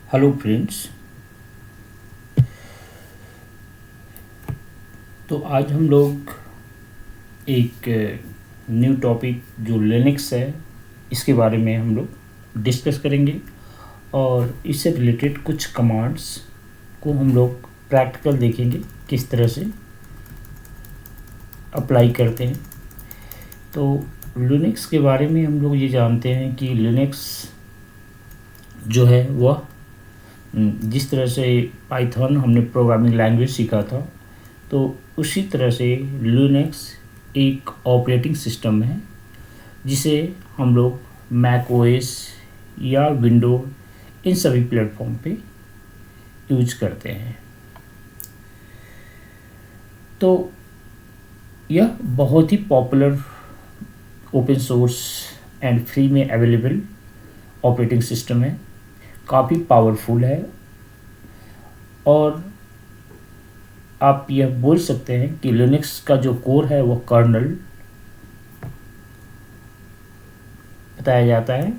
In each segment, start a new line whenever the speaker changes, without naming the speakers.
Hello friends. तो आज हम लोग एक न्यू टॉपिक जो लिनक्स है इसके बारे में हम लोग डिस्कस करेंगे और इससे रिलेटेड कुछ कमांड्स को हम लोग प्रैक्टिकल देखेंगे किस तरह से अप्लाई करते हैं। तो लिनक्स के बारे में हम लोग ये जानते हैं कि लिनक्स जो है वह जिस तरह से पाइथन हमने प्रोग्रामिंग लैंग्वेज सीखा था तो उसी तरह से लिनक्स एक ऑपरेटिंग सिस्टम है जिसे हम लोग मैक ओएस या विंडो इन सभी प्लेटफॉर्म पे यूज करते हैं। तो यह बहुत ही popular open source and free में अवेलेबल ऑपरेटिंग सिस्टम है, काफ़ी पावरफुल है और आप यह बोल सकते हैं कि लिनक्स का जो कोर है वह कर्नल बताया जाता है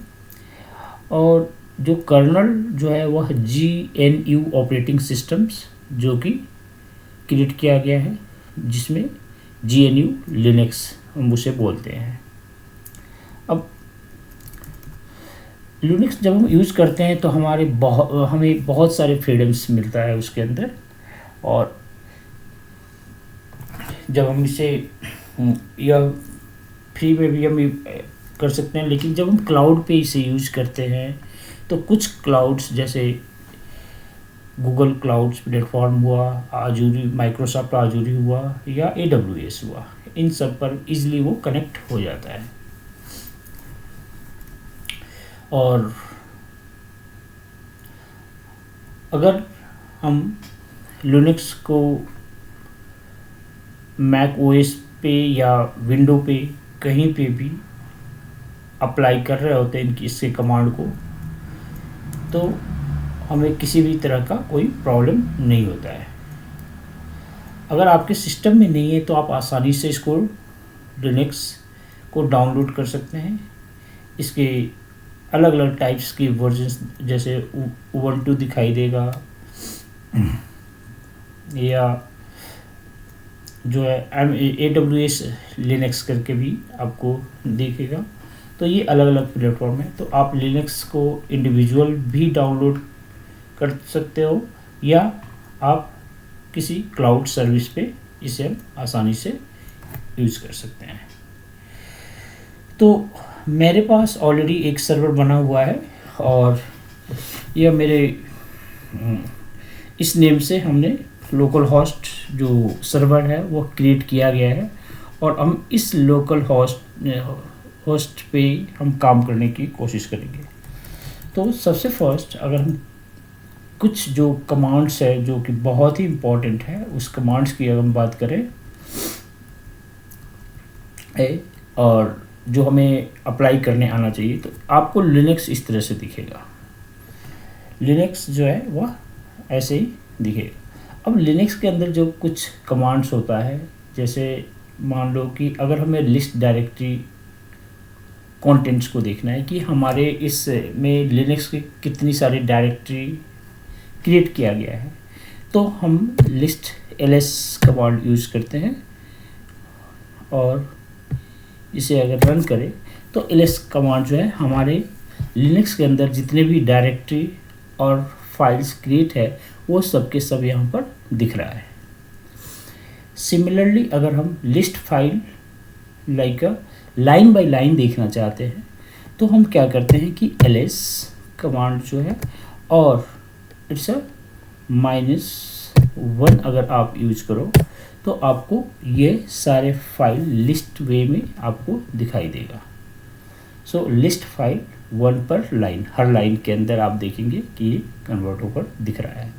और जो कर्नल जो है वह GNU ऑपरेटिंग सिस्टम्स जो कि क्रिएट किया गया है जिसमें GNU लिनक्स हम उसे बोलते हैं। अब लिनक्स जब हम यूज़ करते हैं तो हमें बहुत सारे फ्रीडम्स मिलता है उसके अंदर और जब हम इसे या फ्री में भी हम कर सकते हैं, लेकिन जब हम क्लाउड पे इसे यूज़ करते हैं तो कुछ क्लाउड्स जैसे गूगल क्लाउड्स प्लेटफॉर्म हुआ, आजूरी माइक्रोसॉफ्ट आजूरी हुआ या AWS हुआ, इन सब पर इजीली वो कनेक्ट हो जाता है। और अगर हम लिनक्स को मैक ओएस पे या विंडो पे कहीं पे भी अप्लाई कर रहे होते हैं इसके कमांड को तो हमें किसी भी तरह का कोई प्रॉब्लम नहीं होता है। अगर आपके सिस्टम में नहीं है तो आप आसानी से इसको लिनक्स को डाउनलोड कर सकते हैं। इसके अलग अलग टाइप्स की वर्जन्स जैसे उबंटू दिखाई देगा या जो है AWS लिनक्स करके भी आपको दिखेगा। तो ये अलग अलग प्लेटफॉर्म है, तो आप लिनक्स को इंडिविजुअल भी डाउनलोड कर सकते हो या आप किसी क्लाउड सर्विस पे इसे हम आसानी से यूज़ कर सकते हैं। तो मेरे पास ऑलरेडी एक सर्वर बना हुआ है और यह मेरे इस नेम से हमने लोकल होस्ट जो सर्वर है वो क्रिएट किया गया है और हम इस लोकल होस्ट पे हम काम करने की कोशिश करेंगे। तो सबसे फर्स्ट अगर हम कुछ जो कमांड्स है जो कि बहुत ही इम्पोर्टेंट है उस कमांड्स की अगर हम बात करें और जो हमें अप्लाई करने आना चाहिए तो आपको लिनक्स इस तरह से दिखेगा। लिनक्स जो है वह ऐसे ही दिखेगा। अब लिनक्स के अंदर जो कुछ कमांड्स होता है जैसे मान लो कि अगर हमें लिस्ट डायरेक्टरी कंटेंट्स को देखना है कि हमारे इस में लिनक्स की कितनी सारी डायरेक्टरी क्रिएट किया गया है तो हम लिस्ट ls कमांड यूज़ करते हैं और इसे अगर रन करें तो ls कमांड जो है हमारे लिनक्स के अंदर जितने भी डायरेक्टरी और फाइल्स क्रिएट है वो सब के सब यहाँ पर दिख रहा है। सिमिलरली अगर हम list file like line by line देखना चाहते हैं तो हम क्या करते हैं कि ls कमांड जो है और इट्स -1 अगर आप यूज करो तो आपको ये सारे फाइल लिस्ट वे में आपको दिखाई देगा। सो लिस्ट फाइल 1 पर लाइन, हर लाइन के अंदर आप देखेंगे कि ये कन्वर्ट होकर दिख रहा है।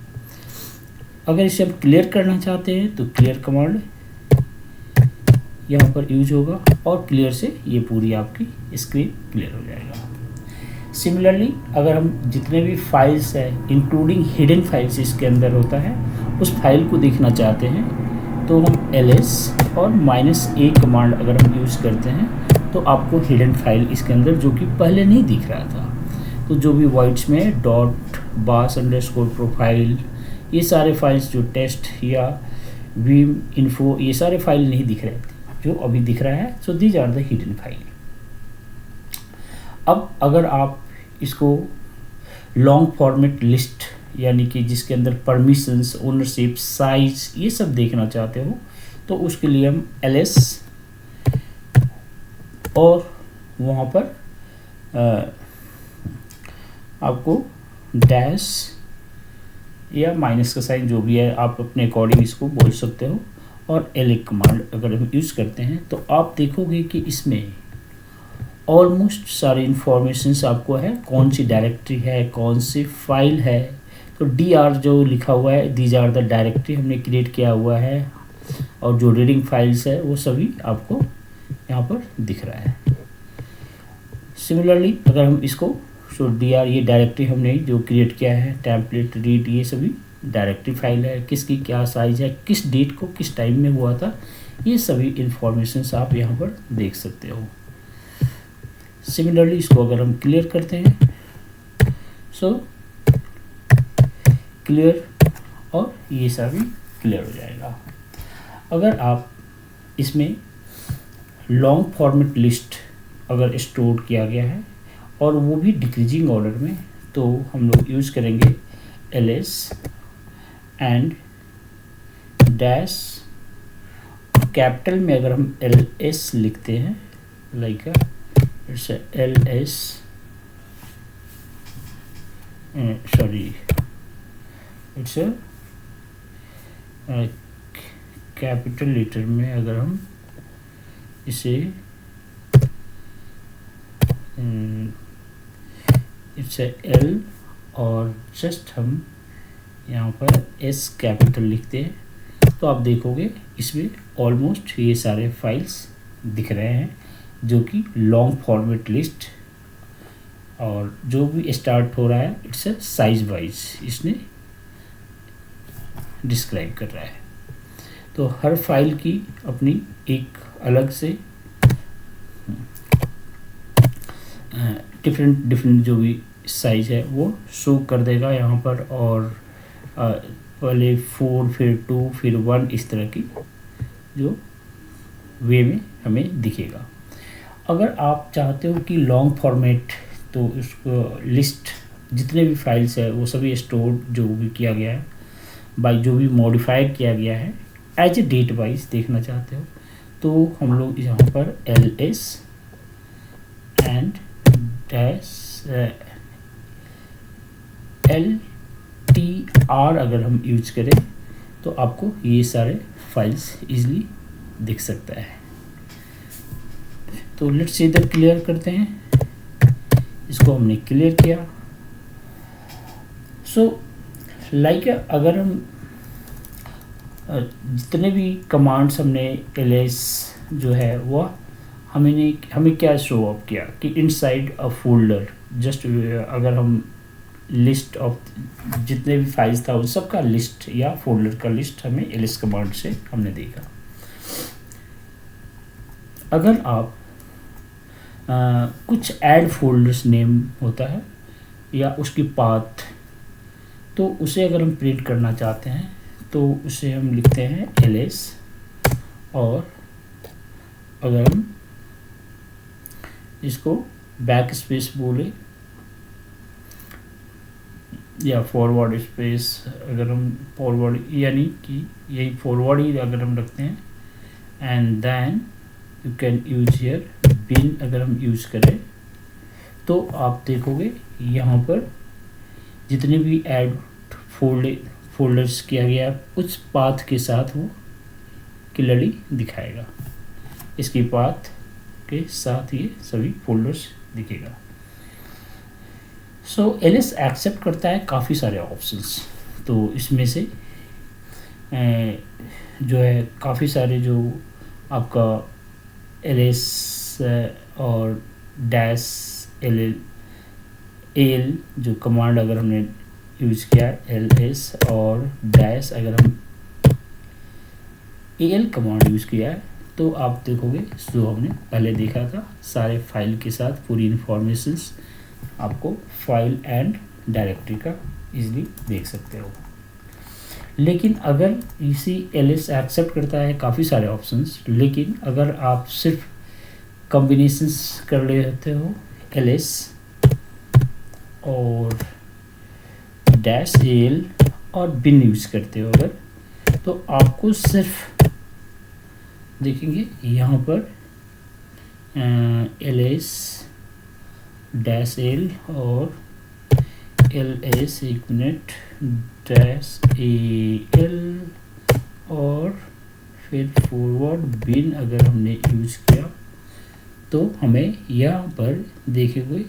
अगर इसे हम क्लियर करना चाहते हैं तो क्लियर कमांड यहाँ पर यूज होगा और क्लियर से ये पूरी आपकी स्क्रीन क्लियर हो जाएगा। सिमिलरली अगर हम जितने भी फाइल्स है इंक्लूडिंग हिडन फाइल्स इसके अंदर होता है उस फाइल को देखना चाहते हैं तो हम ls और -a कमांड अगर हम यूज़ करते हैं तो आपको हिडन फाइल इसके अंदर जो कि पहले नहीं दिख रहा था तो जो भी वॉइड्स में डॉट बास अंडरस्कोर प्रोफाइल ये सारे फाइल्स जो टेस्ट या वीम इन्फो ये सारे फाइल नहीं दिख रहे थे, जो अभी दिख रहा है। So these are the hidden file. अब अगर आप इसको लॉन्ग फॉर्मेट लिस्ट यानी कि जिसके अंदर परमिशंस, ओनरशिप, साइज ये सब देखना चाहते हो तो उसके लिए हम ls और वहाँ पर आपको डैश या माइनस का साइन जो भी है आप अपने अकॉर्डिंग इसको बोल सकते हो, और एलिक कमांड अगर हम यूज़ करते हैं तो आप देखोगे कि इसमें ऑलमोस्ट सारी इंफॉर्मेशंस आपको है, कौन सी डायरेक्टरी है, कौन सी फाइल है। तो dr जो लिखा हुआ है दीज आर द डायरेक्टरी हमने क्रिएट किया हुआ है, और जो रीडिंग फाइल्स है वो सभी आपको यहाँ पर दिख रहा है। सिमिलरली अगर हम इसको सो dr ये डायरेक्टरी हमने जो क्रिएट किया है, टेम्पलेट रीड ये सभी डायरेक्टरी फाइल है, किसकी क्या साइज है, किस डेट को किस टाइम में हुआ था, ये सभी इंफॉर्मेशंस आप यहाँ पर देख सकते हो। सिमिलरली इसको अगर हम क्लियर करते हैं सो क्लियर, और ये सभी क्लियर हो जाएगा। अगर आप इसमें लॉन्ग फॉर्मेट लिस्ट अगर स्टोर किया गया है और वो भी डिक्रीजिंग ऑर्डर में, तो हम लोग यूज़ करेंगे ls एंड डैश, कैपिटल में अगर हम ls लिखते हैं like it's ls sorry it's capital letter में अगर हम इसे इट्स एल और जस्ट हम यहाँ पर एस कैपिटल लिखते हैं तो आप देखोगे इसमें ऑलमोस्ट ये सारे फाइल्स दिख रहे हैं जो कि लॉन्ग फॉर्मेट लिस्ट, और जो भी स्टार्ट हो रहा है इट्स अ साइज वाइज इसने डिस्क्राइब कर रहा है। तो हर फाइल की अपनी एक अलग से डिफरेंट जो भी साइज है वो शो कर देगा यहाँ पर, और पहले 4 फिर 2 फिर 1 इस तरह की जो वे में हमें दिखेगा। अगर आप चाहते हो कि लॉन्ग फॉर्मेट, तो उसको लिस्ट जितने भी फाइल्स है वो सभी स्टोर जो भी किया गया है बाय जो भी मॉडिफाइड किया गया है एज ए डेट वाइज देखना चाहते हो, तो हम लोग यहाँ पर ls एंड डैश LTR अगर हम यूज करें तो आपको ये सारे फाइल्स इजीली दिख सकता है। तो लेट्स इधर क्लियर करते हैं, इसको हमने क्लियर किया। सो लाइक अगर हम जितने भी कमांड्स हमने ls जो है वो हमें क्या शो अप किया कि इनसाइड अ फोल्डर, जस्ट अगर हम लिस्ट ऑफ जितने भी फाइल्स था उन सब का लिस्ट या फोल्डर का लिस्ट हमें ls कमांड से हमने देखा। अगर आप कुछ ऐड फोल्डर्स नेम होता है या उसकी पाथ, तो उसे अगर हम प्रिंट करना चाहते हैं तो उसे हम लिखते हैं ls, और अगर हम इसको बैक स्पेस बोले या फॉरवर्ड स्पेस, अगर हम फॉरवर्ड यानी कि यही फॉरवर्ड ही अगर हम रखते हैं, and then you can use here bin अगर हम यूज करें तो आप देखोगे यहाँ पर जितने भी ऐड फोल्डर्स किया गया उस पाथ के साथ वो क्लियरली दिखाएगा, इसकी पाथ के साथ ये सभी फोल्डर्स दिखेगा। सो ls एक्सेप्ट करता है काफ़ी सारे ऑप्शंस, तो इसमें से जो है काफ़ी सारे जो आपका ls और डैश al जो कमांड अगर हमने यूज किया ls और डैश अगर हम al कमांड यूज किया है तो आप देखोगे जो हमने पहले देखा था सारे फाइल के साथ पूरी इंफॉर्मेशंस आपको फाइल एंड डायरेक्टरी का इजीली देख सकते हो। लेकिन अगर इसी एलएस एक्सेप्ट करता है काफ़ी सारे ऑप्शंस, लेकिन अगर आप सिर्फ कॉम्बिनेशंस कर लेते हो एलएस और डैश एल और बिन यूज करते हो अगर, तो आपको सिर्फ देखेंगे यहाँ पर एल एस डैश एल और एल एस एक मिनट डैश एल और फिर फॉरवर्ड बिन अगर हमने यूज किया तो हमें यहाँ पर देखेंगे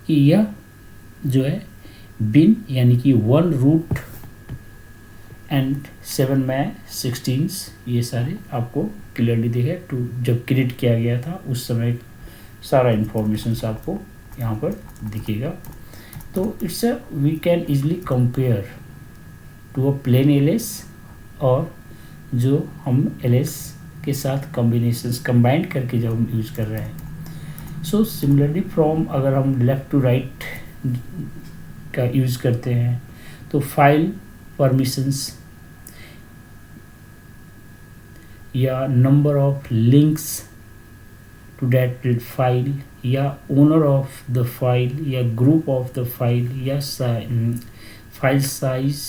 कि यह जो है बिन यानी कि 1 रूट एंड 7 में 16 ये सारे आपको क्लियरली दिखे। टू जब क्रिएट किया गया था उस समय सारा इंफॉर्मेशन आपको यहाँ पर दिखेगा। तो it's a we can easily compare to a plain LS और जो हम एलएस के साथ कॉम्बिनेशंस कंबाइन करके जब हम यूज़ कर रहे हैं। सो सिमिलरली फ्रॉम अगर हम लेफ़्ट टू राइट का यूज़ करते हैं तो फाइल परमिशंस या number of links to that file या ओनर ऑफ द फाइल या ग्रुप ऑफ द फाइल या फाइल साइज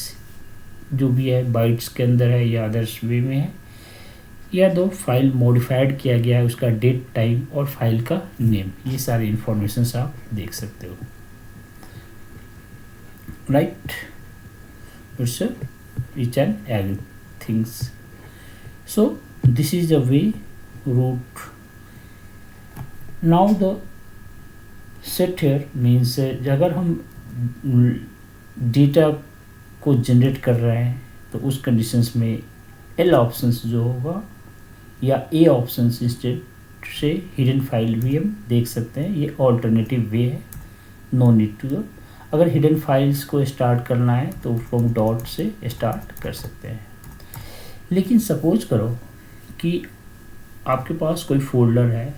जो भी है बाइट्स के अंदर है या अदर्स वे में है, या दो फाइल मॉडिफाइड किया गया है उसका डेट टाइम और फाइल का नेम, ये सारी इंफॉर्मेशन आप देख सकते हो। Right, it's each and everything. So this is the way root. Now the set here means अगर हम डेटा को जनरेट कर रहे हैं तो उस कंडीशंस में एल ऑप्शंस जो होगा या ए ऑप्शंस इंस्टेड से हिडन फाइल भी हम देख सकते हैं। ये ऑल्टरनेटिव वे है, नो नीड टू। अगर हिडन फाइल्स को स्टार्ट करना है तो उसको हम डॉट से स्टार्ट कर सकते हैं। लेकिन सपोज करो कि आपके पास कोई फोल्डर है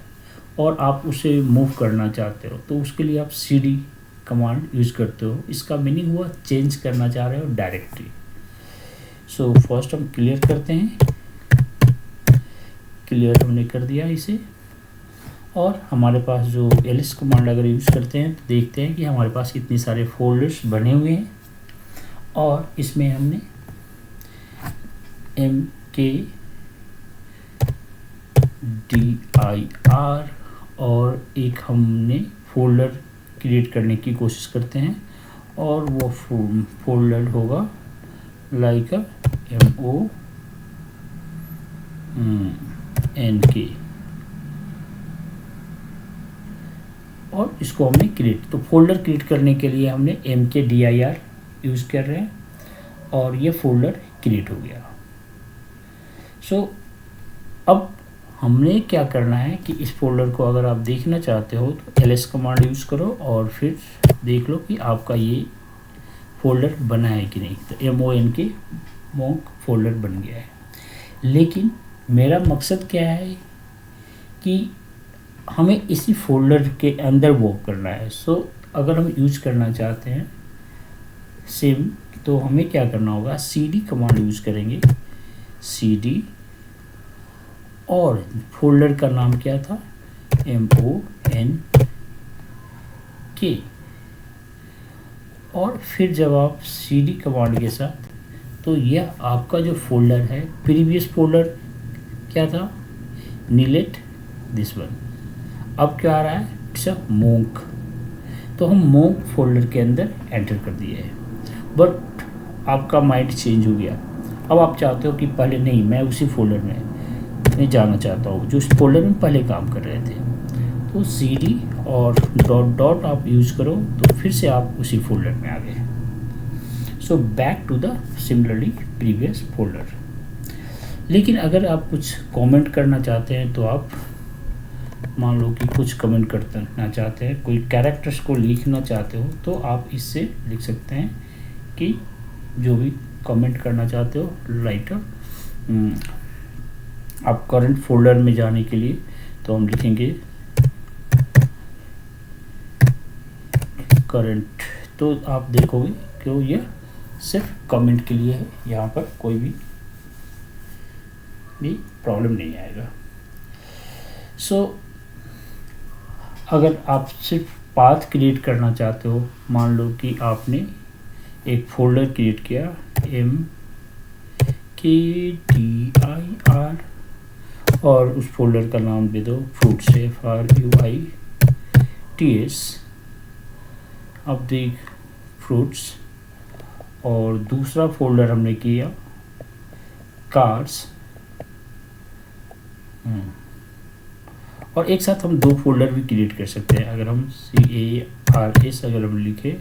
और आप उसे मूव करना चाहते हो, तो उसके लिए आप cd कमांड यूज़ करते हो। इसका मीनिंग हुआ चेंज करना चाह रहे हो डायरेक्टरी। सो फर्स्ट हम क्लियर करते हैं, क्लियर हमने कर दिया इसे। और हमारे पास जो ls कमांड अगर यूज़ करते हैं तो देखते हैं कि हमारे पास इतने सारे फोल्डर्स बने हुए हैं और इसमें हमने mkdir और एक हमने फोल्डर क्रिएट करने की कोशिश करते हैं और वो फोल्डर होगा लाइक MONK और इसको हमने क्रिएट, तो फोल्डर क्रिएट करने के लिए हमने mkdir यूज़ कर रहे हैं और ये फोल्डर क्रिएट हो गया। सो अब हमने क्या करना है कि इस फोल्डर को अगर आप देखना चाहते हो तो ls कमांड यूज़ करो और फिर देख लो कि आपका ये फोल्डर बना है कि नहीं। तो monk फोल्डर बन गया है। लेकिन मेरा मकसद क्या है कि हमें इसी फोल्डर के अंदर वर्क करना है। सो अगर हम यूज करना चाहते हैं सेम, तो हमें क्या करना होगा, cd कमांड यूज करेंगे, cd और फोल्डर का नाम क्या था, MONK। और फिर जब आप cd कमांड के साथ, तो यह आपका जो फोल्डर है, प्रीवियस फोल्डर क्या था, नीलेट दिस वन, अब क्या आ रहा है, इट्स अ monk। तो हम monk फोल्डर के अंदर एंटर कर दिए है। बट आपका माइंड चेंज हो गया, अब आप चाहते हो कि पहले नहीं, मैं उसी फोल्डर में नहीं जाना चाहता हूँ जो इस फोल्डर में पहले काम कर रहे थे। तो cd और डॉट डॉट आप यूज़ करो तो फिर से आप उसी फोल्डर में आ गए। So back to the similarly previous folder. लेकिन अगर आप कुछ कमेंट करना चाहते हैं तो आप मान लो कि कुछ कमेंट करना चाहते हैं, कोई कैरेक्टर्स को लिखना चाहते हो, तो आप इससे लिख सकते हैं कि जो भी कमेंट करना चाहते हो राइट। आप करंट फोल्डर में जाने के लिए तो हम लिखेंगे करंट, तो आप देखोगे कि ये सिर्फ कमेंट के लिए है, यहाँ पर कोई भी प्रॉब्लम नहीं आएगा। सो अगर आप सिर्फ पाथ क्रिएट करना चाहते हो, मान लो कि आपने एक फोल्डर क्रिएट किया MKDIR और उस फोल्डर का नाम दे दो फ्रूट्स, FRUITS। अब देख फ्रूट्स, और दूसरा फोल्डर हमने किया कार्स, और एक साथ हम 2 फोल्डर भी क्रिएट कर सकते हैं। अगर हम CARS अगर हम लिखें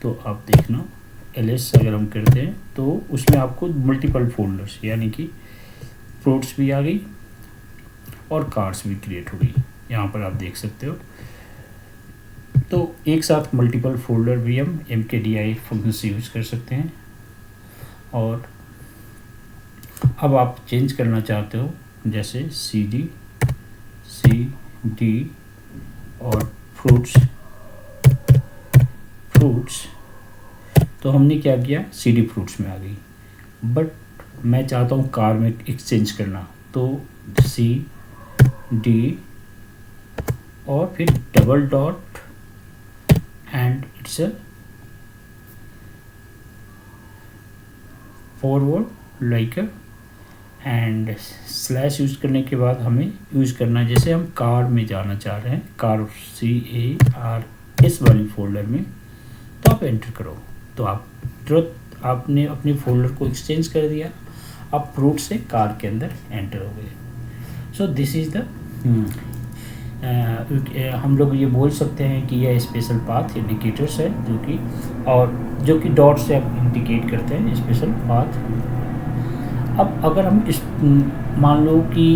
तो आप देखना, LS अगर हम करते हैं तो उसमें आपको मल्टीपल फोल्डर्स, यानी कि फ्रूट्स भी आ गई और कार्स भी क्रिएट हो गई, यहाँ पर आप देख सकते हो। तो एक साथ मल्टीपल फोल्डर भी हम MKDI फंक्शन से यूज़ कर सकते हैं। और अब आप चेंज करना चाहते हो, जैसे CD और फ्रूट्स, तो हमने क्या किया, CD फ्रूट्स में आ गई। बट मैं चाहता हूँ कार में एक्सचेंज करना, तो CD और फिर double dot and it's a forward like and slash use करने के बाद हमें यूज़ करना, जैसे हम कार में जाना चाह रहे हैं, कार CARS वाली फोल्डर में, तो आप एंटर करो, तो आप तुरंत आपने अपने फोल्डर को एक्सचेंज कर दिया, आप फ्रूट से कार के अंदर एंटर हो गए। सो दिस इज़ द हम लोग ये बोल सकते हैं कि यह स्पेशल पाथ इंडिकेटर्स है, जो कि डॉट से आप इंडिकेट करते हैं स्पेशल पाथ। अब अगर हम इस मान लो कि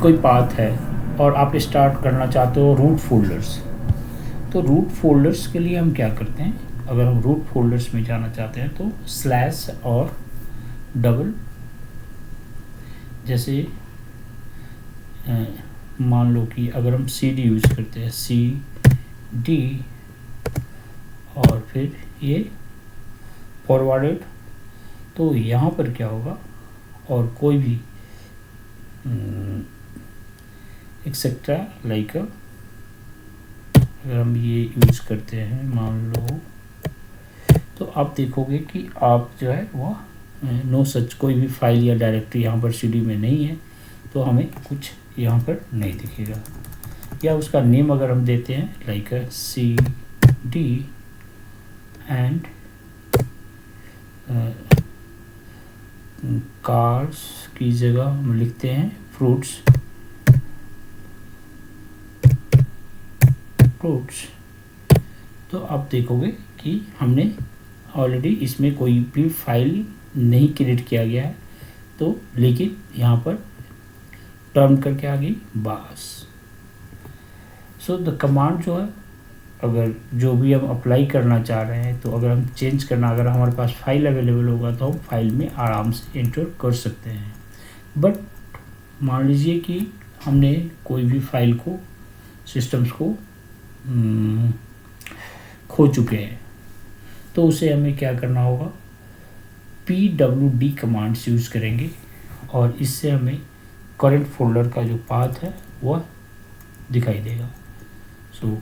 कोई पाथ है और आप स्टार्ट करना चाहते हो रूट फोल्डर्स, तो रूट फोल्डर्स के लिए हम क्या करते हैं, अगर हम रूट फोल्डर्स में जाना चाहते हैं तो स्लैश और डबल, जैसे मान लो कि अगर हम CD यूज़ करते हैं, CD और फिर ये फॉरवर्डेड, तो यहाँ पर क्या होगा, और कोई भी एक्सेट्रा लाइक अगर हम ये यूज़ करते हैं मान लो, तो आप देखोगे कि आप जो है वह नो सच कोई भी फाइल या डायरेक्टरी यहाँ पर CD में नहीं है, तो हमें कुछ यहाँ पर नहीं दिखेगा। या उसका नेम अगर हम देते हैं लाइक CD एंड कार्स की जगह हम लिखते हैं फ्रूट्स, तो आप देखोगे कि हमने ऑलरेडी इसमें कोई भी फाइल नहीं क्रिएट किया गया है, तो लेकिन यहाँ पर टर्न करके आ गई बस। सो द कमांड जो है, अगर जो भी हम अप्लाई करना चाह रहे हैं, तो अगर हम चेंज करना, अगर हमारे पास फाइल अवेलेबल होगा तो हम फाइल में आराम से एंटर कर सकते हैं। बट मान लीजिए कि हमने कोई भी फाइल को, सिस्टम्स को खो चुके हैं, तो उसे हमें क्या करना होगा, PWD कमांड्स यूज़ करेंगे और इससे हमें करंट फोल्डर का जो पाथ है वह दिखाई देगा। सो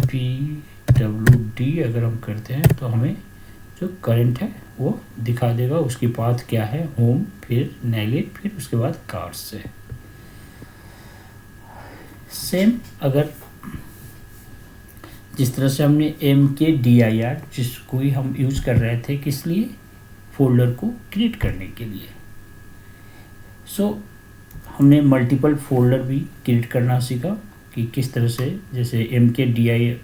PWD अगर हम करते हैं तो हमें जो करंट है वो दिखा देगा, उसकी पाथ क्या है, होम, फिर नेगेट, फिर उसके बाद कार्स से। सेम अगर जिस तरह से हमने MKDIR जिसको ही हम यूज़ कर रहे थे, किस लिए, फोल्डर को क्रिएट करने के लिए। सो हमने मल्टीपल फोल्डर भी क्रिएट करना सीखा कि किस तरह से, जैसे MKDIR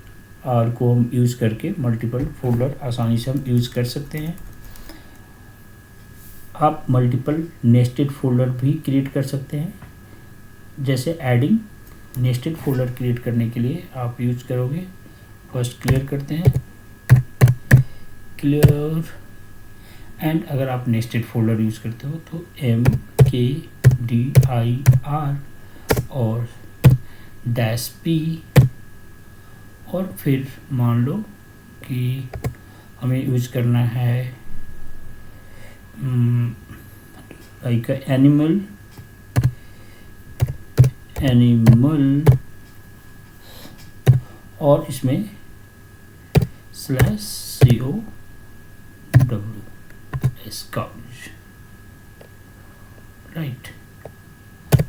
को हम यूज़ करके मल्टीपल फोल्डर आसानी से हम यूज़ कर सकते हैं। आप मल्टीपल नेस्टेड फोल्डर भी क्रिएट कर सकते हैं, जैसे एडिंग नेस्टेड फोल्डर क्रिएट करने के लिए आप यूज़ करोगे, फर्स्ट क्लियर करते हैं, क्लियर, एंड अगर आप नेस्टेड फोल्डर यूज़ करते हो तो MKDIR और -P और फिर मान लो कि हमें यूज करना है लाइक एनिमल और इसमें /COWS काउच, राइट।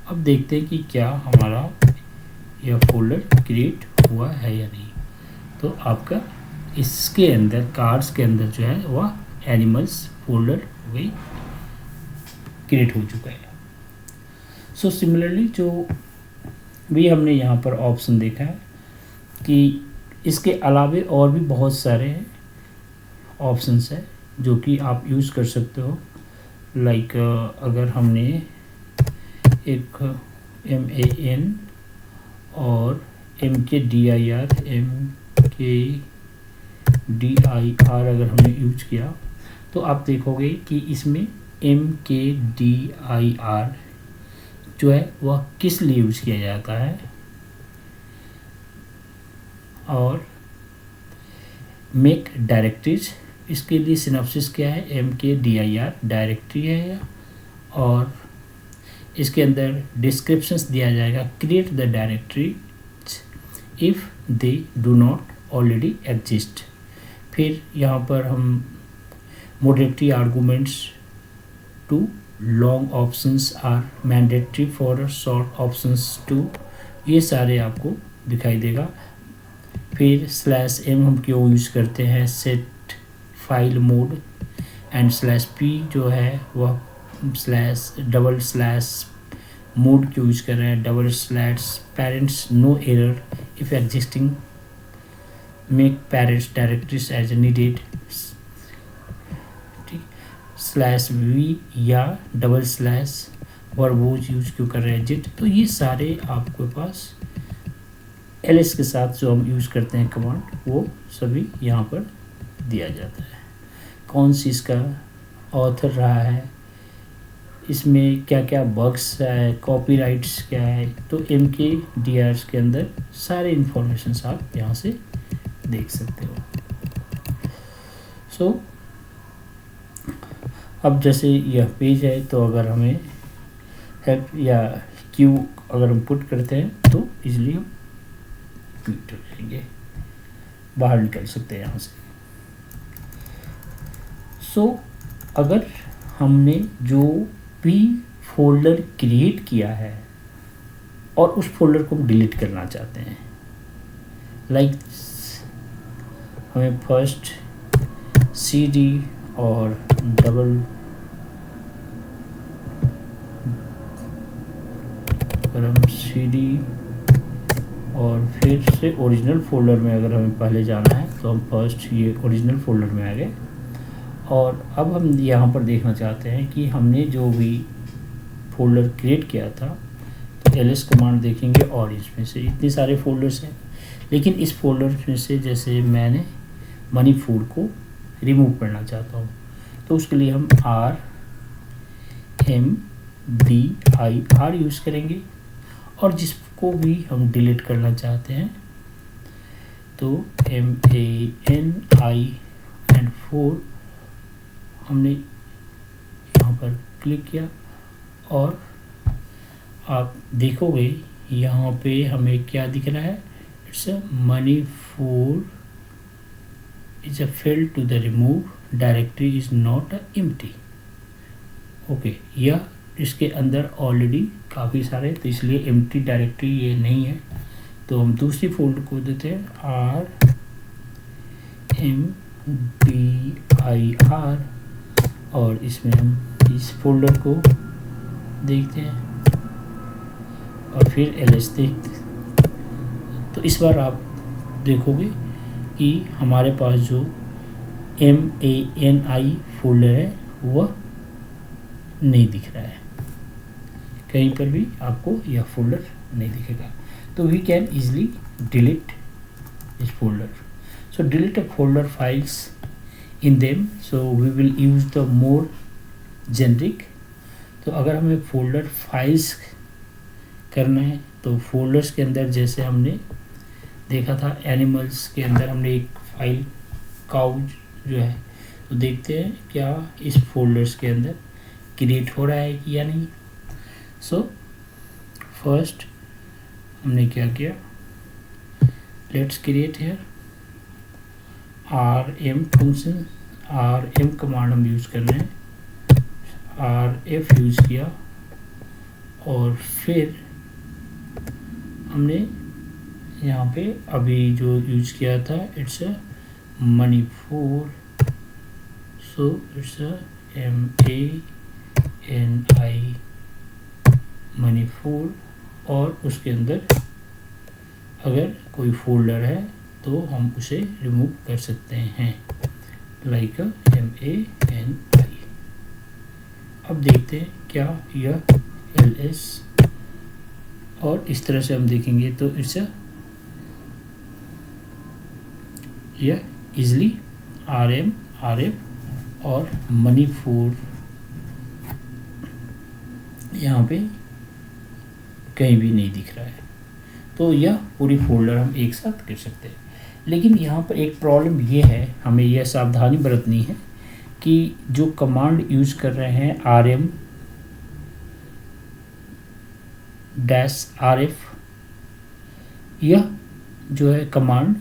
अब देखते हैं कि क्या हमारा यह फोल्डर क्रिएट हुआ है या नहीं। तो आपका इसके अंदर कार्ड्स के अंदर जो है वह एनिमल्स फोल्डर वही क्रिएट हो चुका है। सो सिमिलरली जो भी हमने यहाँ पर ऑप्शन देखा है कि इसके अलावे और भी बहुत सारे ऑप्शंस है जो कि आप यूज़ कर सकते हो। लाइक अगर हमने एक MAN और MKDIR अगर हमने यूज किया तो आप देखोगे कि इसमें MKDIR जो है वह किस लिए यूज किया जाता है, और मेक डायरेक्टरीज इसके लिए सिनॉप्सिस क्या है, MKDIR डायरेक्टरी है, और इसके अंदर डिस्क्रिप्शंस दिया जाएगा create the directory if they do not already exist. फिर यहाँ पर हम mandatory arguments to long options are mandatory for short options too, ये सारे आपको दिखाई देगा। फिर /M हम क्यों यूज़ करते हैं, set file mode, and /P जो है वह मोड क्यों यूज कर रहे हैं, /parents no error if existing, make parents directories as needed, ठीक, /V या वर्बोज यूज क्यों कर रहे हैं, जिट। तो ये सारे आपके पास ls के साथ जो हम यूज करते हैं कमांड वो सभी यहाँ पर दिया जाता है। कौन सी इसका ऑथर रहा है, इसमें क्या क्या बग्स है, कॉपीराइट्स क्या है, तो MKDIR के अंदर सारे इंफॉर्मेशन आप यहाँ से देख सकते हो। सो अब जैसे यह पेज है तो अगर हमें हेल्प या क्यू अगर हम पुट करते हैं तो इजीली हम क्विट हो जाएंगे, बाहर निकल सकते हैं यहाँ से। सो अगर हमने जो भी फोल्डर क्रिएट किया है और उस फोल्डर को हम डिलीट करना चाहते हैं, लाइक हमें फर्स्ट CD और CD और फिर से ओरिजिनल फोल्डर में अगर हमें पहले जाना है तो हम फर्स्ट ये ओरिजिनल फोल्डर में आ गए, और अब हम यहाँ पर देखना चाहते हैं कि हमने जो भी फोल्डर क्रिएट किया था तो ls कमांड देखेंगे और इसमें से इतने सारे फोल्डर्स हैं, लेकिन इस फोल्डर में से जैसे मैंने मनी फूड को रिमूव करना चाहता हूँ तो उसके लिए हम RMDIR यूज़ करेंगे, और जिसको भी हम डिलीट करना चाहते हैं तो MANI एंड 4 हमने यहाँ पर क्लिक किया, और आप देखोगे यहाँ पे हमें क्या दिख रहा है, it's a money food is a failed to the remove, directory is not empty. Okay, यह इसके अंदर ऑलरेडी काफ़ी सारे, तो इसलिए एम्प्टी डायरेक्टरी ये नहीं है, तो हम दूसरी फोल्डर को देते हैं RMDIR, और इसमें हम इस फोल्डर को देखते हैं और फिर ls देखते हैं। तो इस बार आप देखोगे कि हमारे पास जो MANI फोल्डर है वह नहीं दिख रहा है, कहीं पर भी आपको यह फोल्डर नहीं दिखेगा। तो we can easily delete this folder. So delete a folder files in them, so we will use the more generic. तो अगर हमें फोल्डर फाइल्स करना है तो फोल्डर्स के अंदर जैसे हमने देखा था एनिमल्स के अंदर हमने एक फाइल काउ जो है, तो देखते हैं क्या इस फोल्डर्स के अंदर क्रिएट हो रहा है कि या नहीं। सो फर्स्ट हमने क्या किया, let's create here rm function, rm command हम यूज़ कर रहे हैं, rf यूज़ किया और फिर हमने यहाँ पे अभी जो यूज किया था it's a Manipur, so it's a MANI Manipur, और उसके अंदर अगर कोई फोल्डर है तो हम उसे रिमूव कर सकते हैं, लाइक MANI। अब देखते हैं क्या यह LS, और इस तरह से हम देखेंगे तो इट्स यह इजली RM RF और मणिपुर यहाँ पे कहीं भी नहीं दिख रहा है, तो यह पूरी फोल्डर हम एक साथ कर सकते हैं। लेकिन यहाँ पर एक प्रॉब्लम ये है, हमें यह सावधानी बरतनी है कि जो कमांड यूज कर रहे हैं RM-RF, यह जो है कमांड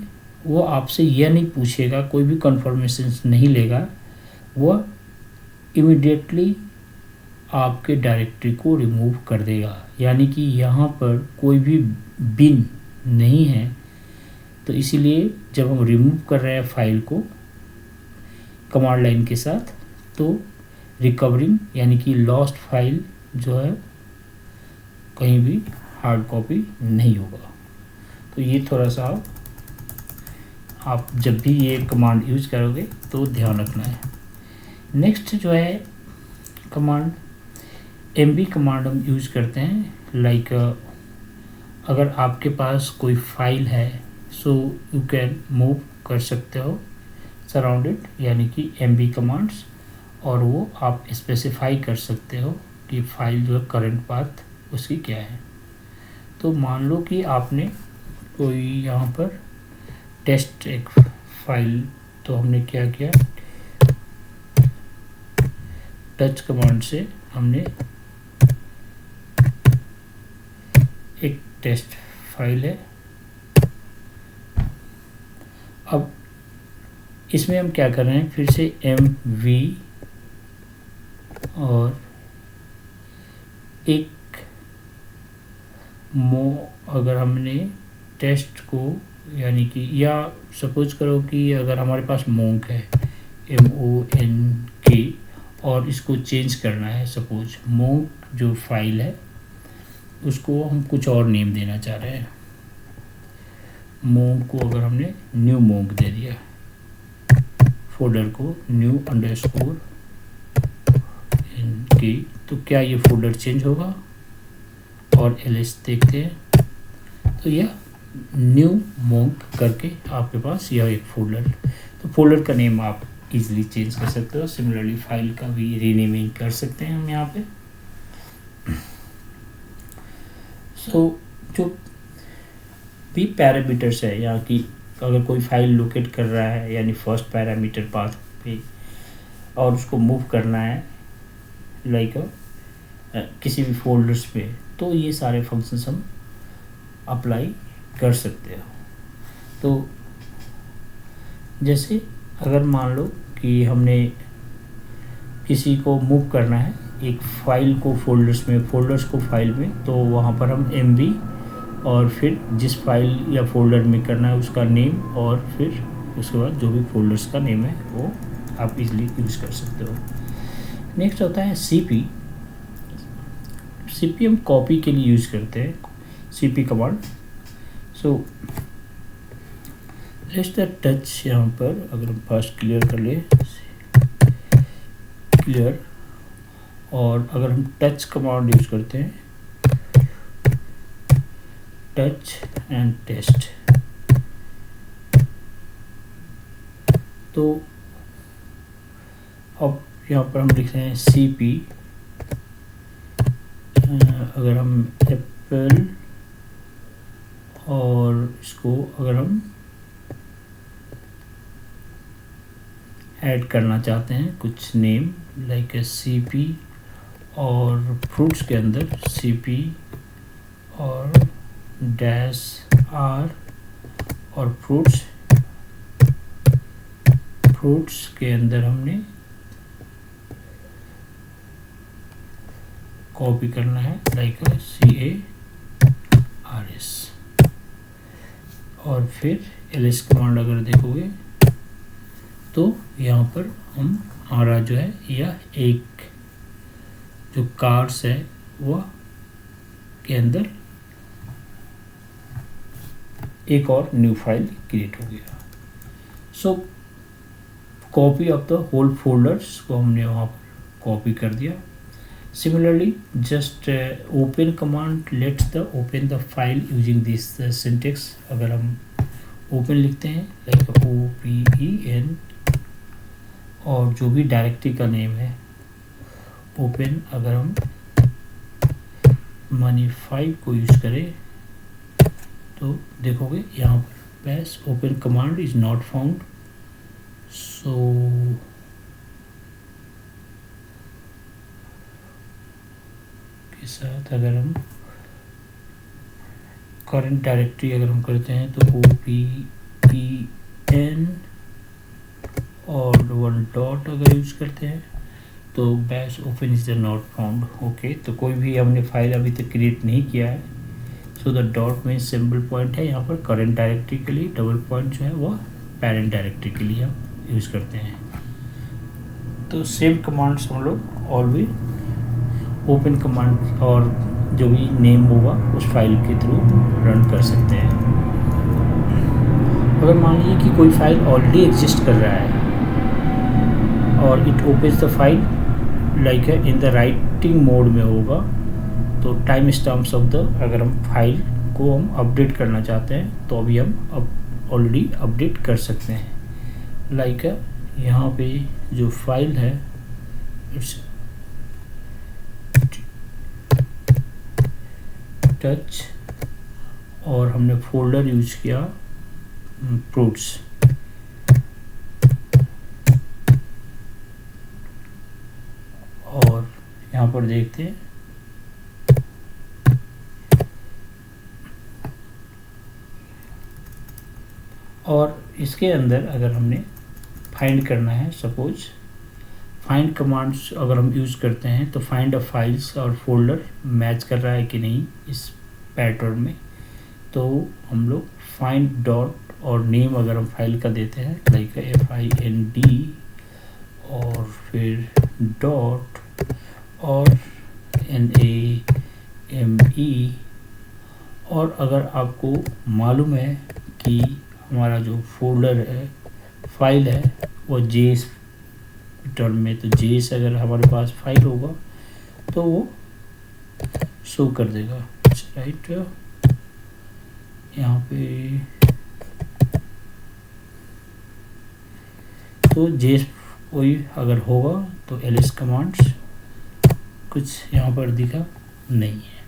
वो आपसे यह नहीं पूछेगा, कोई भी कन्फर्मेशन नहीं लेगा, वह इमीडिएटली आपके डायरेक्टरी को रिमूव कर देगा। यानी कि यहाँ पर कोई भी बिन नहीं है, तो इसीलिए जब हम रिमूव कर रहे हैं फाइल को कमांड लाइन के साथ, तो रिकवरिंग यानी कि लॉस्ट फाइल जो है कहीं भी हार्ड कॉपी नहीं होगा। तो ये थोड़ा सा आप जब भी ये कमांड यूज करोगे तो ध्यान रखना है। नेक्स्ट जो है कमांड MB कमांड हम यूज करते हैं, लाइक अगर आपके पास कोई फाइल है सो यू कैन मूव कर सकते हो सराउंडेड, यानी कि MB कमांड्स, और वो आप स्पेसिफाई कर सकते हो कि फाइल जो है करंट पाथ उसकी क्या है। तो मान लो कि आपने कोई यहाँ पर टेस्ट एक फाइल, तो हमने क्या किया, टच कमांड से हमने एक टेस्ट फाइल है। अब इसमें हम क्या कर रहे हैं, फिर से MV और एक अगर हमने टेस्ट को, यानी कि या सपोज करो कि अगर हमारे पास मोंक है MONK और इसको चेंज करना है, सपोज मोंक जो फाइल है उसको हम कुछ और नेम देना चाह रहे हैं, मोंक को अगर हमने न्यू मोंक दे दिया, फोल्डर को न्यू अंडरस्कोर NK, तो क्या ये फोल्डर चेंज होगा? और LS देखते हैं, तो यह न्यू मोंक करके आपके पास यह एक फोल्डर, तो फोल्डर का नेम आप इजीली चेंज कर सकते हो। सिमिलरली फाइल का भी रीनेमिंग कर सकते हैं हम यहाँ पे। सो जो भी पैरामीटर्स है, यहाँ की अगर कोई फाइल लोकेट कर रहा है यानी फर्स्ट पैरामीटर पाथ पे, और उसको मूव करना है लाइक किसी भी फोल्डर्स पे, तो ये सारे फंक्शंस हम अप्लाई कर सकते हो। तो जैसे अगर मान लो कि हमने किसी को मूव करना है एक फाइल को फोल्डर्स में, फोल्डर्स को फाइल में, तो वहाँ पर हम MB और फिर जिस फाइल या फोल्डर में करना है उसका नेम, और फिर उसके बाद जो भी फोल्डर्स का नेम है वो आप इजीली यूज़ कर सकते हो। नेक्स्ट होता है CP हम कॉपी के लिए यूज़ करते हैं, CP command. So let's the touch, यहाँ पर अगर हम फर्स्ट क्लियर कर ले, क्लियर, और अगर हम टच कमांड यूज करते हैं, टच एंड टेस्ट, तो अब यहाँ पर हम लिख रहे हैं CP, अगर हम एप्पल और इसको अगर हम ऐड करना चाहते हैं कुछ नेम लाइक CP और फ्रूट्स के अंदर CP और -R और फ्रूट्स के अंदर हमने कॉपी करना है लाइक CARS और फिर ls कमांड अगर देखोगे तो यहाँ पर हमारा जो है यह एक जो कार्स है वह के अंदर एक और न्यू फाइल क्रिएट हो गया। So copy of the whole folders को हमने वहाँ पर कॉपी कर दिया। Similarly just open command let's the open the file using this syntax. अगर हम ओपन लिखते हैं लाइक OPEN और जो भी डायरेक्टरी का नेम है ओपन, अगर हम मनी5 को यूज़ करें तो देखोगे यहाँ पर बस open command is not found. So के साथ अगर हम करंट डायरेक्टरी अगर हम करते हैं तो OPEN और 1 डॉट अगर यूज़ करते हैं तो bash open is the not found. Okay, तो कोई भी हमने फाइल अभी तक क्रिएट नहीं किया है। सो द डॉट में सिंबल पॉइंट है यहाँ पर करंट डायरेक्टरी के लिए, डबल पॉइंट जो है वह पेरेंट डायरेक्टरी के लिए हम यूज़ करते हैं। तो सेम कमांड्स हम लोग ऑलवेज ओपन कमांड और जो भी नेम होगा उस फाइल के थ्रू रन कर सकते हैं। अगर मान लीजिए कि कोई फाइल ऑलरेडी एग्जिस्ट कर रहा है और it opens the file like in the writing mode में होगा तो टाइम स्टैम्प्स ऑफ द, अगर हम फाइल को हम अपडेट करना चाहते हैं तो अभी हम अब ऑलरेडी अपडेट कर सकते हैं। लाइक यहाँ पे जो फाइल है इट्स टच और हमने फोल्डर यूज किया फ्रूट्स। और यहाँ पर देखते हैं और इसके अंदर अगर हमने फाइंड करना है, सपोज फाइंड कमांड्स अगर हम यूज़ करते हैं तो फाइंड अ फाइल्स और फोल्डर मैच कर रहा है कि नहीं इस पैटर्न में, तो हम लोग फाइंड डॉट और नेम अगर हम फाइल का देते हैं लाइक FIND और फिर डॉट और NAME। और अगर आपको मालूम है कि हमारा जो फोल्डर है फाइल है वो JS टर्म में, तो JS अगर हमारे पास फाइल होगा तो वो शो कर देगा। राइट, यहाँ पे तो JS कोई अगर होगा तो ls कमांड्स कुछ यहाँ पर दिखा नहीं है।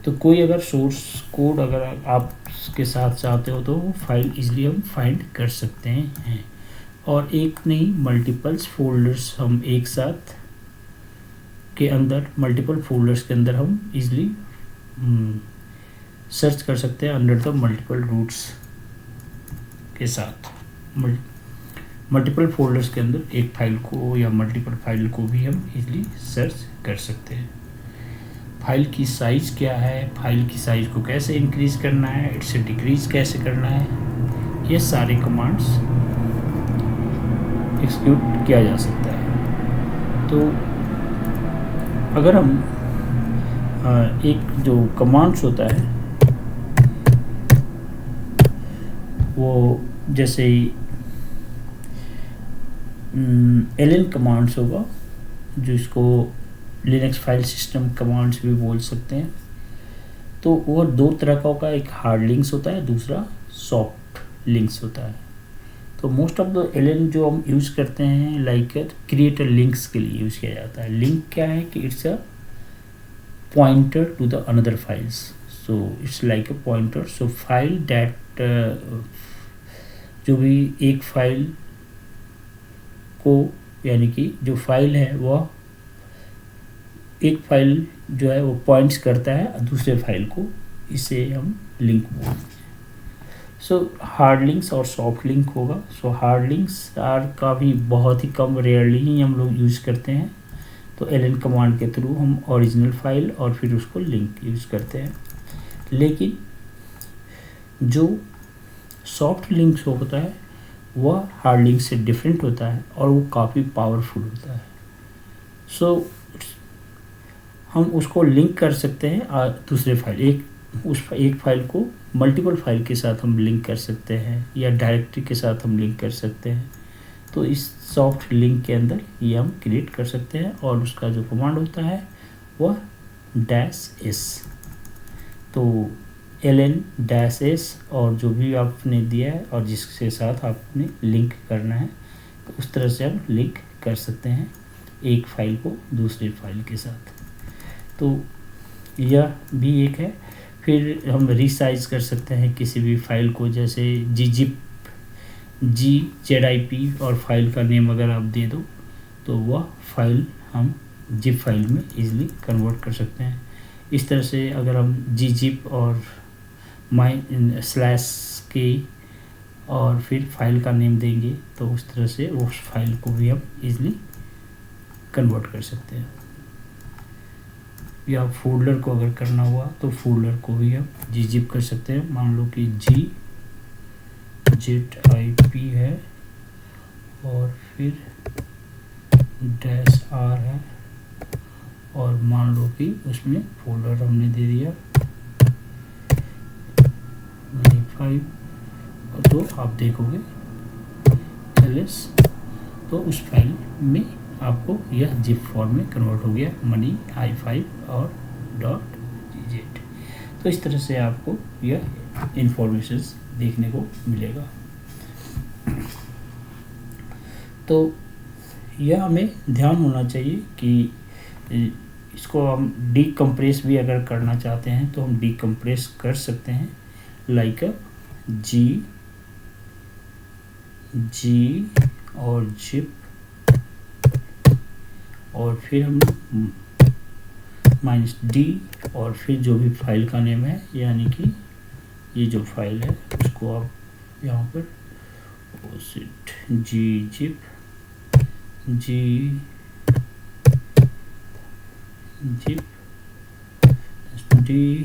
तो कोई अगर सोर्स कोड अगर आप के साथ चाहते हो तो वो फाइल इजीली हम फाइंड कर सकते हैं। और एक नहीं मल्टीपल्स फोल्डर्स हम एक साथ के अंदर मल्टीपल फोल्डर्स के अंदर हम इजीली सर्च कर सकते हैं अंडर द मल्टीपल रूट्स के साथ। मल्टीपल फोल्डर्स के अंदर एक फाइल को या मल्टीपल फाइल को भी हम इजीली सर्च कर सकते हैं। फाइल की साइज़ क्या है, फाइल की साइज़ को कैसे इंक्रीज़ करना है, इससे डिक्रीज़ कैसे करना है, ये सारे कमांड्स एक्सिक्यूट किया जा सकता है। तो अगर हम एक जो कमांड्स होता है वो जैसे ln कमांड्स होगा जिसको लिनक्स फाइल सिस्टम कमांड्स भी बोल सकते हैं, तो वो दो तरह का होगा, एक हार्ड लिंक्स होता है, दूसरा सॉफ्ट लिंक्स होता है। तो मोस्ट ऑफ द ln जो हम यूज़ करते हैं लाइक क्रिएट लिंक्स के लिए यूज़ किया जाता है। लिंक क्या है कि it's a pointer to the another files. So it's like a pointer. So file that जो भी एक फाइल को, यानी कि जो फाइल है वह एक फाइल जो है वो पॉइंट्स करता है दूसरे फाइल को, इसे हम लिंक बोलते हैं। सो हार्ड लिंक्स और सॉफ्ट लिंक होगा। सो हार्ड लिंक्स आर काफ़ी बहुत ही कम, रेयरली ही हम लोग यूज़ करते हैं। तो ln कमांड के थ्रू हम ओरिजिनल फाइल और फिर उसको लिंक यूज़ करते हैं। लेकिन जो सॉफ्ट लिंक्स होता है वह हार्ड लिंक से डिफरेंट होता है और वो काफ़ी पावरफुल होता है। सो हम उसको लिंक कर सकते हैं दूसरे फाइल, एक फाइल को मल्टीपल फाइल के साथ हम लिंक कर सकते हैं या डायरेक्टरी के साथ हम लिंक कर सकते हैं। तो इस सॉफ्ट लिंक के अंदर ये हम क्रिएट कर सकते हैं और उसका जो कमांड होता है वह -s। तो ln-s और जो भी आपने दिया है और जिसके साथ आपने लिंक करना है, तो उस तरह से हम लिंक कर सकते हैं एक फाइल को दूसरी फाइल के साथ। तो यह भी एक है। फिर हम रीसाइज कर सकते हैं किसी भी फाइल को, जैसे gzip और फाइल का नेम अगर आप दे दो तो वह फाइल हम जिप फाइल में इजीली कन्वर्ट कर सकते हैं। इस तरह से अगर हम gzip और /k और फिर फाइल का नेम देंगे तो उस तरह से उस फाइल को भी हम इजीली कन्वर्ट कर सकते हैं। या फोल्डर को अगर करना हुआ तो फोल्डर को भी हम gzip कर सकते हैं। मान लो कि gzip है और फिर -r है और मान लो कि उसमें फोल्डर हमने दे दिया mini5, तो आप देखोगे ls, तो उस फाइल में आपको यह जिप फॉर्म में कन्वर्ट हो गया mini5 और .gz। तो इस तरह से आपको यह इंफॉर्मेशन देखने को मिलेगा। तो यह हमें ध्यान होना चाहिए कि इसको हम डीकम्प्रेस भी अगर करना चाहते हैं तो हम डीकम्प्रेस कर सकते हैं, लाइक g और जिप और फिर हम -d और फिर जो भी फाइल का नेम है, यानी कि ये जो फाइल है उसको आप यहाँ पर gzip d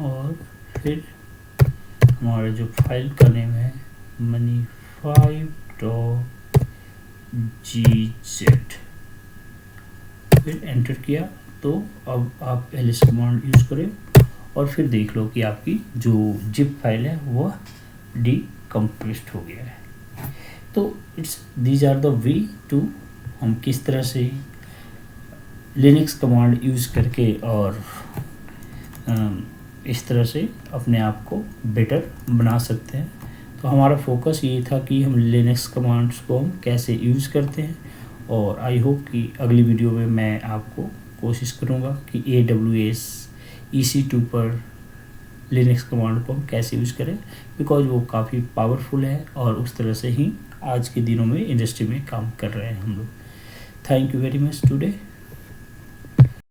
और फिर हमारा जो फाइल का नेम है mini5.gz, फिर एंटर किया। तो अब आप ls कमांड यूज़ करें और फिर देख लो कि आपकी जो जिप फाइल है वह डीकम्प्रेस्ड हो गया है। तो these are the way to हम किस तरह से लिनक्स कमांड यूज़ करके और इस तरह से अपने आप को बेटर बना सकते हैं। तो हमारा फोकस ये था कि हम लिनक्स कमांड्स को हम कैसे यूज़ करते हैं, और आई होप कि अगली वीडियो में मैं आपको कोशिश करूँगा कि AWS EC2 पर लिनक्स कमांड को हम कैसे यूज़ करें, बिकॉज वो काफ़ी पावरफुल है और उस तरह से ही आज के दिनों में इंडस्ट्री में काम कर रहे हैं हम लोग। Thank you very much today.